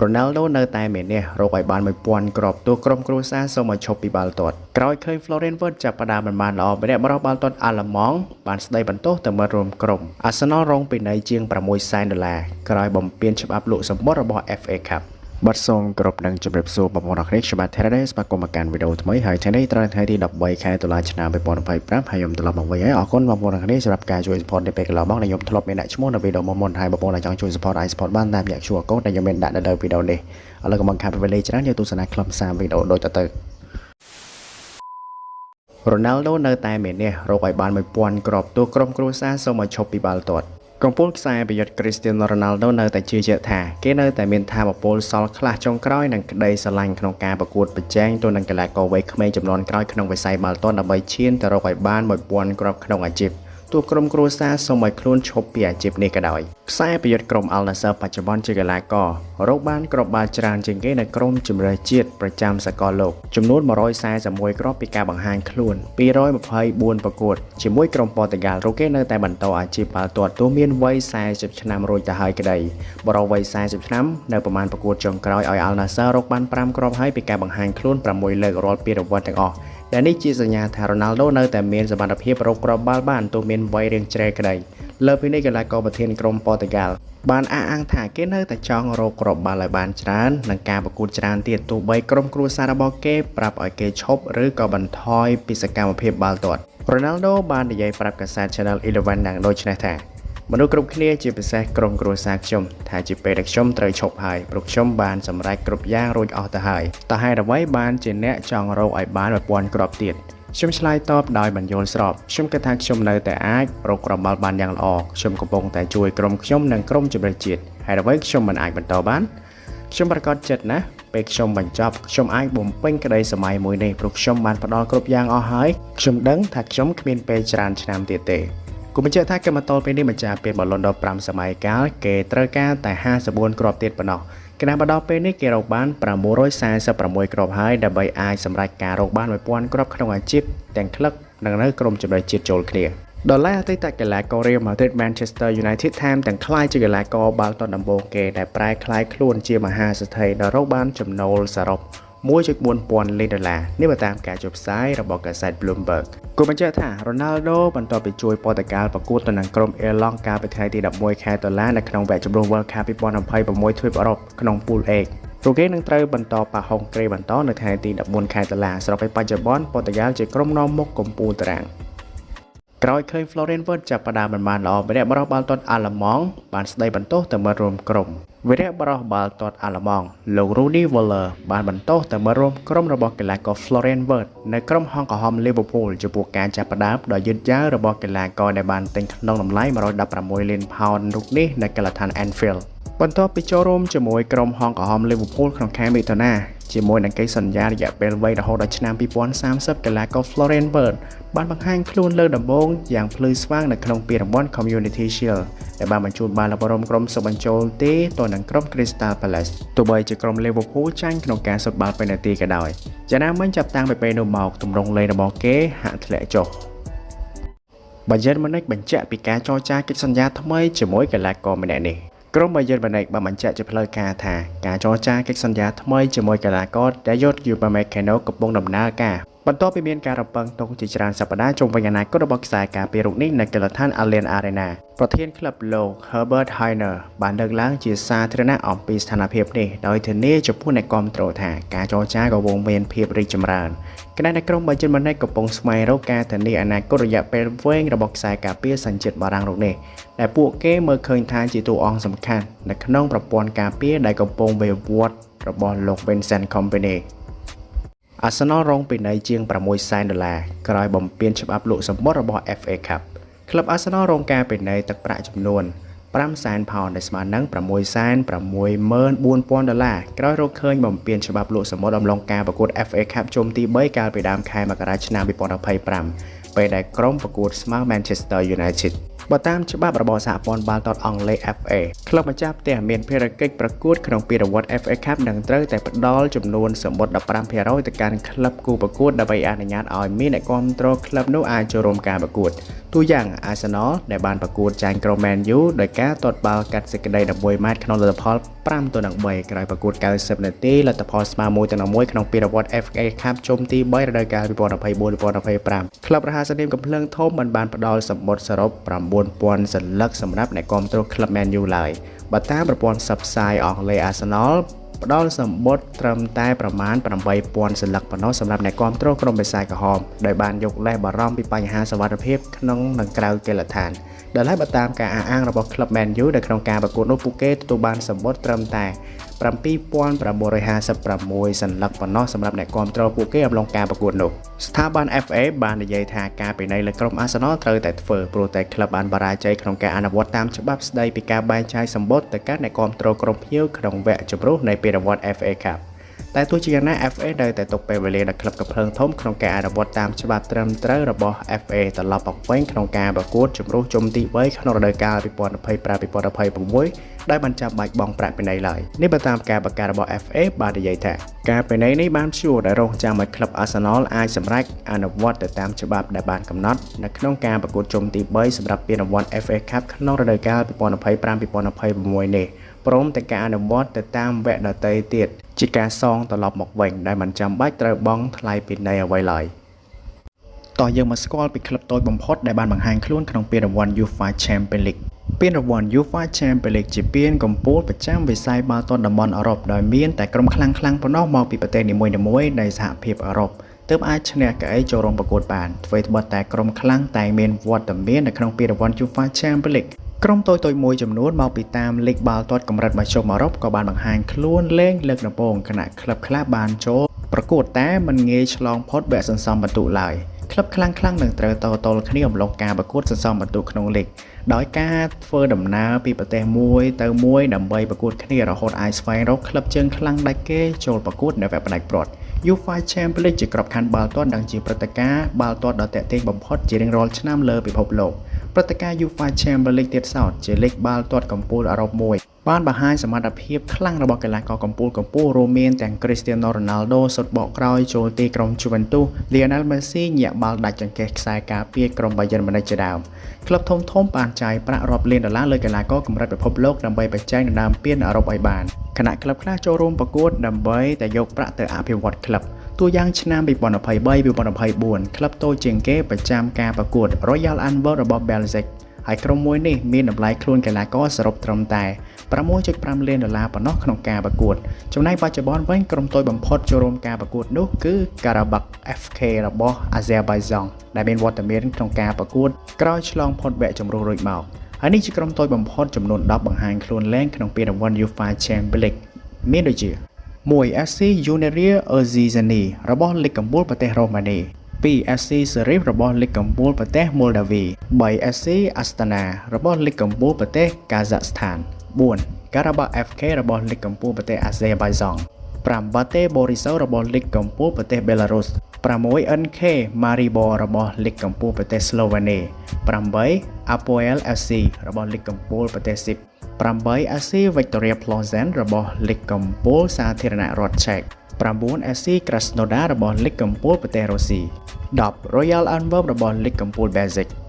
Ronaldo នៅតែមាននេះរកឲ្យបាន1000គ្រាប់ទោះក្រុមគ្រួសារសូមឲ្យឈប់ពីបាល់ទាត់ក្រោយឃើញ Florian Wirtz ចាប់ផ្ដើមមិនបានល្អម្នាក់បរិបបាល់ទាត់អាល្លឺម៉ង់បានស្ដីបន្ទោសទៅមិត្តរួមក្រុម Arsenal រងពិន័យជាង$600,000ក្រោយបំពានច្បាប់លក់សម្បត្តិរបស់ FA Cup បាត់សូមគ្រប់នឹងជម្រាបសួរបងប្អូនអរគុណខ្ញុំបាទ Terry ស្វាគមន៍មកកាន់វីដេអូថ្មីហើយថ្ងៃនេះត្រូវថ្ងៃទី13ខែតុលាឆ្នាំ2025ហើយខ្ញុំត្រឡប់មកវិញហើយអរគុណបងប្អូនអរគុណសម្រាប់ការជួយ support នេះពេលកន្លងមកដែលខ្ញុំធ្លាប់មានដាក់ឈ្មោះនៅវីដេអូមុនហើយបងប្អូនដែលចង់ជួយ support អាច support បានតាមរយៈ QR code ដែលខ្ញុំមានដាក់នៅលើវីដេអូនេះឥឡូវក៏មកខាត់ពេលវេលាច្រើនយើងទស្សនាខ្លឹមសារវីដេអូដូចទៅ Ronaldo នៅតែមាននេះរកឲ្យបាន1000គ្រាប់ទោះក្រុមគ្រួសារសូមឲ្យឈប់ពីបាល់ទាត់កំពូលខ្សែប្រយុទ្ធ Cristiano Ronaldo នៅតែជឿជាក់ថាគេនៅតែមានថាមពលសល់ខ្លះចុងក្រោយនិងក្តីស្រឡាញ់ក្នុងការប្រកួតប្រជែងទៅនឹងកីឡាករវ័យក្មេងចំនួនក្រោយក្នុងវិស័យបាល់ទាត់ដើម្បីឈានទៅរកឲ្យបាន1000គ្រាប់ក្នុងអាជីពទោះក្រុមគ្រួសារសូមឲ្យខ្លួនឈប់ពីអាជីពនេះក៏ដោយខ្សែប្រយុទ្ធក្រុម Al Nassr បច្ចុប្បន្នជាកីឡាកររកបានគ្រាប់បាល់ច្រើនជាងគេនៅក្រុមជម្រើសជាតិប្រចាំសកលលោកចំនួន141គ្រាប់ពីការបង្ហាញខ្លួន224ប្រកួតជាមួយក្រុមប៉ូទុយហ្គាល់រកគេនៅតែបន្តអាជីពបាល់ទាត់ទោះមានវ័យ40ឆ្នាំរួចទៅហើយក្តីបរិវ័យ40ឆ្នាំនៅប្រមាណប្រកួតចុងក្រោយឲ្យ Al Nassr រកបាន5គ្រាប់ហើយពីការបង្ហាញខ្លួន6លើករាល់ពីរង្វាន់ទាំងអស់ដែលនេះជាសញ្ញាថា Ronaldo នៅតែមានសមត្ថភាពរកគ្រាប់បាល់បានទោះមានវ័យរាងជ្រេក្តីលើពីនេះកីឡាករប្រធានក្រុមប៉ូទុយហ្គាល់បានអះអាងថាគេនៅតែចង់រកគ្រាប់បាល់ឲ្យបានច្រើននិងការប្រកួតច្រើនទៀតទោះបីក្រុមគ្រួសាររបស់គេប្រាប់ឲ្យគេឈប់ឬក៏បន្ថយពីសកម្មភាពបាល់ទាត់ Ronaldo បាននិយាយប្រាប់កាសែត Channel 11 យ៉ាងដូចនេះថាមនុស្សគ្រប់គ្នាជាពិសេសក្រុមគ្រួសារខ្ញុំថាជាពេលដែលខ្ញុំត្រូវឈប់ហើយព្រោះខ្ញុំបានសម្រេចគ្រប់យ៉ាងរួចអស់ទៅហើយតើហេតុអ្វីបានជាអ្នកចង់រកឲ្យបាន1000គ្រាប់ទៀតខ្ញុំឆ្លើយតបដោយមិនយល់ស្របខ្ញុំគិតថាខ្ញុំនៅតែអាចរកគ្រាប់បាល់បានយ៉ាងល្អខ្ញុំកំពុងតែជួយក្រុមខ្ញុំនិងក្រុមជម្រើសជាតិហេតុអ្វីខ្ញុំមិនអាចបន្តបានខ្ញុំប្រកាសចិត្តណាស់ពេលខ្ញុំបញ្ចប់ខ្ញុំអាចបំពេញក្តីសម័យមួយនេះព្រោះខ្ញុំបានផ្ដល់គ្រប់យ៉ាងអស់ហើយខ្ញុំដឹងថាខ្ញុំគ្មានពេលច្រើនឆ្នាំទៀតទេគូបញ្ជាក់ថាគេមកតពេលនេះម្ចាស់ពេលបាល់ឡុនដល់5សម័យកាលគេត្រូវការតែ54គ្រាប់ទៀតប៉ុណ្ណោះគណៈមកដល់ពេលនេះគេរកបាន646គ្រាប់ហើយដើម្បីអាចសម្រេចការរកបាន1000គ្រាប់ក្នុងអាជីពទាំងក្លឹបនិងនៅក្រុមជម្រើសជាតិចូលគ្នាដល់ឡែកអតីតកីឡាករ Real Madrid Manchester United ថែមទាំងក្លាយជាកីឡាករបាល់ទាត់ដំបូងគេដែលប្រែក្លាយខ្លួនជាមហាសេដ្ឋីដែលរកបានចំណូលសរុប$1.4 លាននេះបើតាមការចុះផ្សាយរបស់កាសែត Bloomberg គូបញ្ជាក់ថា Ronaldo បន្ទាប់ពីជួយប៉ូទុយហ្គាល់ប្រកួតទៅនឹងក្រុមអេឡង់កាលពីថ្ងៃទី11ខែតុលានៅក្នុងវគ្គជម្លោះ World Cup 2026 ទ្វីបអឺរ៉ុបក្នុង Pool A ព្រោះគេនឹងត្រូវបន្តប៉ះហុងគ្រីបន្តនៅថ្ងៃទី14ខែតុលាស្របពេលបច្ចុប្បន្នប៉ូទុយហ្គាល់ជាក្រុមនាំមុខកំពូលតារាងក្រោយឃើញ Florian Wirtz ចាប់ផ្ដើមមិនបានល្អវីរៈបរិបបាល់ទាត់អាល្លឺម៉ង់បានស្ដីបន្ទោសទៅមិត្តរួមក្រុមវីរៈបរិបបាល់ទាត់អាល្លឺម៉ង់លោក Rudi Völler បានបន្ទោសទៅមិត្តរួមក្រុមរបស់កីឡាករ Florian Wirtz នៅក្រុមហង្សក្រហម Liverpool ចំពោះការចាប់ផ្ដើមដ៏យឺតយ៉ាវរបស់កីឡាករដែលបានទិញក្នុងតម្លៃ116លានផោនរូបនេះនៅការដ្ឋាន Anfield បន្ទាប់ពីចូលរួមជាមួយក្រុមហង្សក្រហម Liverpool ក្នុងខែមិថុនាជាមួយនឹងកិច្ចសន្យារយៈពេលវែងរហូតដល់ឆ្នាំ2030កីឡាករ Florian Wirtz បានបង្ហាញខ្លួនលើដំបូងយ៉ាងភ្លឺស្វាងនៅក្នុងពានរង្វាន់ Community Shield ដែលបានបញ្ជូនបាល់ដល់ក្រុមសុបបញ្ចូលទេទៅនឹងក្រុម Crystal Palace ទោះបីជាក្រុម Liverpool ចាញ់ក្នុងការសុទ្ធបាល់ពេនាទីក៏ដោយយ៉ាងណាមិញចាប់តាំងពីពេលនោះមកទម្រង់លេងរបស់គេហាក់ធ្លាក់ចុះ Bayern Munich បញ្ជាក់ពីការចរចាកិច្ចសន្យាថ្មីជាមួយកីឡាករម្នាក់នេះក្រុម Bayern Munich បានបញ្ជាក់ជាផ្លូវការថាការចរចាកិច្ចសន្យាថ្មីជាមួយកីឡាករ Dayot Upamecano កំពុងដំណើរការបន្ទាប់ពីមានការរំពឹងទុកជាច្រើនសប្តាហ៍ជុំវិញអនាគតរបស់ខ្សែការពាររូបនេះនៅការដ្ឋាន Allianz Arena ប្រធានក្លឹបលោក Herbert Hainer បានលើកឡើងជាសាធារណៈអំពីស្ថានភាពនេះដោយធានាចំពោះអ្នកគាំទ្រថាការចរចាក៏វងមានភាពរីកចម្រើនគណៈក្រុម Bayern Munich កំពុងស្វែងរកការធានាអនាគតរយៈពេលវែងរបស់ខ្សែការពារសញ្ជាតិបារាំងរូបនេះដែលពួកគេមើលឃើញថាជាតួអង្គសំខាន់នៅក្នុងប្រព័ន្ធការពារដែលកំពុងវិវត្តរបស់លោក Vincent Kompany Arsenal រងពិន័យជាង$600,000ក្រោយបំពានច្បាប់លក់សម្បត្តិរបស់ FA Cup ក្លឹប Arsenal រងការពិន័យទឹកប្រាក់ចំនួន$500,000ដែលស្មើនឹង$664,000ក្រោយរកឃើញបំពានច្បាប់លក់សម្បត្តិអំឡុងការប្រកួត FA Cup ជុំទី3កាលពីដើមខែមករាឆ្នាំ2025ពេលដែលក្រុមប្រកួតស្មើ Manchester United បើតាមច្បាប់របស់សហព័ន្ធបាល់ទាត់អង់គ្លេស FA ក្លឹបម្ចាស់ផ្ទះមានភារកិច្ចប្រកួតក្នុងពានរង្វាន់ FA Cup នឹងត្រូវតែផ្ដល់ចំនួនសម្បត្តិ 15% ទៅកាន់ក្លឹបគូប្រកួតដើម្បីអនុញ្ញាតឲ្យមានអ្នកគាំទ្រក្លឹបនោះអាចចូលរួមការប្រកួតទូយ៉ាង Arsenal ដែលបានប្រកួតចាញ់ក្រុម Man U ដោយការទាត់បាល់កាត់សេចក្តី11ម៉ែត្រក្នុងលទ្ធផល 5 ទៅនឹង 3 ក្រោយប្រកួត 90 នាទីលទ្ធផលស្មើ1ទៅនឹង 1 ក្នុងពានរង្វាន់ FA Cup ជុំទី 3 រដូវកាល 2024-2025 ក្លឹបរហ័សនាមកំភ្លើងធំបានផ្ដល់សម្បត្តិសរុប 9,000 សន្លឹកសម្រាប់អ្នកគាំទ្រក្លឹប Man U ឡើយបើតាមប្រព័ន្ធផ្សព្វផ្សាយអង់គ្លេស Arsenal ផ្ដល់សម្បត្តិត្រឹមតែប្រមាណ 8,000 សន្លឹកប៉ុណ្ណោះសម្រាប់អ្នកគាំទ្រក្រុមបិសាចក្រហមដោយបានយកលេសបារម្ភពីបញ្ហាសុវត្ថិភាពក្នុងនិងក្រៅកីឡដ្ឋានដែលហើយបើតាមការអះអាងរបស់ក្លឹប Man U នៅក្នុងការប្រកួតនោះពួកគេទទួលបានសម្បត្តិត្រឹមតែ 7,956 សន្លឹកប៉ុណ្ណោះសម្រាប់អ្នកគាំទ្រពួកគេអំឡុងការប្រកួតនោះស្ថាប័ន FA បាននិយាយថាការពិន័យលើក្រុម Arsenal ត្រូវតែធ្វើព្រោះតែក្លឹបបានបរាជ័យក្នុងការអនុវត្តតាមច្បាប់ស្តីពីការបែងចែកសម្បត្តិទៅកាន់អ្នកគាំទ្រក្រុមភ្ញៀវក្នុងវគ្គជម្រុះនៃពានរង្វាន់ FA Cup តែទោះជាយ៉ាងណា FA នៅតែទុកពេលវេលាដល់ក្លឹបកំភ្លើងធំក្នុងការអនុវត្តតាមច្បាប់ត្រឹមត្រូវរបស់ FA ត្រឡប់មកវិញក្នុងការប្រកួតជម្រុះជុំទី 3 ក្នុងរដូវកាល 2025-2026 ដែលបានចាំបាច់បង់ប្រាក់ពិន័យឡើយនេះបើតាមការប្រកាសរបស់ FA បាននិយាយថាការពិន័យនេះបានជួដែលរងចាំឲ្យក្លឹប Arsenal អាចសម្រេចអនុវត្តទៅតាមច្បាប់ដែលបានកំណត់នៅក្នុងការប្រកួតជុំទី 3 សម្រាប់ពានរង្វាន់ FA Cup ក្នុងរដូវកាល 2025-2026 នេះព្រមទាំងការអនុវត្តទៅតាមវគ្គដទៃទៀតជាការសងត្រឡប់មកវិញដែលមិនចាំបាច់ត្រូវបង់ថ្លៃពិន័យអ្វីឡើយតោះយើងមកស្គាល់ពីក្លឹបតូចបំផុតដែលបានបង្ហាញខ្លួនក្នុងពានរង្វាន់ UEFA Champions League ពានរង្វាន់ UEFA Champions League ជាពានកំពូលប្រចាំវិស័យបាល់ទាត់តំបន់អឺរ៉ុបដោយមានតែក្រុមខ្លាំងៗប៉ុណ្ណោះមកពីប្រទេសនីមួយៗនៃសហភាពអឺរ៉ុបទើបអាចឈ្នះកៅអីចូលរួមប្រកួតបានអ្វីត្បិតតែក្រុមខ្លាំងតែមានវត្តមាននៅក្នុងពានរង្វាន់ UEFA Champions Leagueក្រុមតូចៗមួយចំនួនមកពីតាមលីកបាល់ទាត់កម្រិតមធ្យមអឺរ៉ុបក៏បានបង្ហាញខ្លួនលេងលើកដំបូងគណៈក្លឹបខ្លះបានចូលប្រកួតតែមិនងាយឆ្លងផុតវគ្គសន្សំពិន្ទុឡើយក្លឹបខ្លាំងៗនឹងត្រូវតទល់គ្នាអំឡុងការប្រកួតសន្សំពិន្ទុក្នុងលីកដោយការធ្វើដំណើរពីប្រទេសមួយទៅមួយដើម្បីប្រកួតគ្នារហូតអាចស្វែងរកក្លឹបជើងខ្លាំងដាច់គេចូលប្រកួតនៅវគ្គផ្ដាច់ព្រាត់ UEFA Champions League ជាក្របខ័ណ្ឌបាល់ទាត់និងជាព្រឹត្តិការណ៍បាល់ទាត់ដ៏ទាក់ទាញបំផុតជារៀងរាល់ឆ្នាំលើពិភពលោកព្រឹត្តិការណ៍ UEFA Champions League ទៀតសោតជាលីកបាល់ទាត់កំពូលអឺរ៉ុបមួយបានបង្ហាញសមត្ថភាពខ្លាំងរបស់កីឡាករកំពូលរួមមានទាំង Cristiano Ronaldo សុទ្ធបកក្រោយចូលទីក្រុម Juventus Lionel Messi ញាក់បាល់ដាច់ចង្កេះខ្សែការពារក្រុម Bayern Munich ជាដើមក្លឹបធំៗបានចាយប្រាក់រាប់លានដុល្លារលើកីឡាករកម្រិតពិភពលោកដើម្បីប្រជែងដណ្ដើមពានអឺរ៉ុបឲ្យបានខណៈក្លឹបខ្លះចូលរួមប្រកួតដើម្បីតែយកប្រាក់ទៅអភិវឌ្ឍក្លឹបតួយ៉ាងឆ្នាំ 2023-2024 ក្លឹបតូចជាងគេប្រចាំការប្រកួត Royal Antwerp របស់ Belgium ហើយក្រុមមួយនេះមានតម្លៃខ្លួនកីឡាករសរុបត្រឹមតែ 6.5 លានដុល្លារប៉ុណ្ណោះក្នុងការប្រកួតចំណែកបច្ចុប្បន្នវិញក្រុមតូចបំផុតចូលរួមការប្រកួតនោះគឺ Karabakh FK របស់ Azerbaijan ដែលមានវត្តមានក្នុងការប្រកួតក្រោយឆ្លងផុតវគ្គជម្រុះរួចមកហើយនេះជាក្រុមតូចបំផុតចំនួន10បង្ហាញខ្លួនឡើងក្នុងពានរង្វាន់ UEFA Champions League មានដូចជា 1. FC Unirea Erzizani របស់លីកកំពូលប្រទេសរ៉ូម៉ានី 2. FC Sheriff របស់លីកកំពូលប្រទេសម៉ូលដាវី 3. FC Astana របស់លីកកំពូលប្រទេសកាហ្សាក់ស្ថាន 4. Karabakh FK របស់លីកកំពូលប្រទេសអាហ្សេបៃសង់ 5. Bate Borisov របស់លីកកំពូលប្រទេសបេឡារុស 6. NK Maribor របស់លីកកំពូលប្រទេសស្លូវេនី 8. Apoel FC របស់លីកកំពូលប្រទេសស៊ីប 8. FC Victoria Plzen របស់លីកកំពូលសាធារណរដ្ឋឆែក 9. FC Krasnodar របស់លីកកំពូលប្រទេសរុស្ស៊ី 10. Royal Antwerp របស់លីកកំពូល Belgium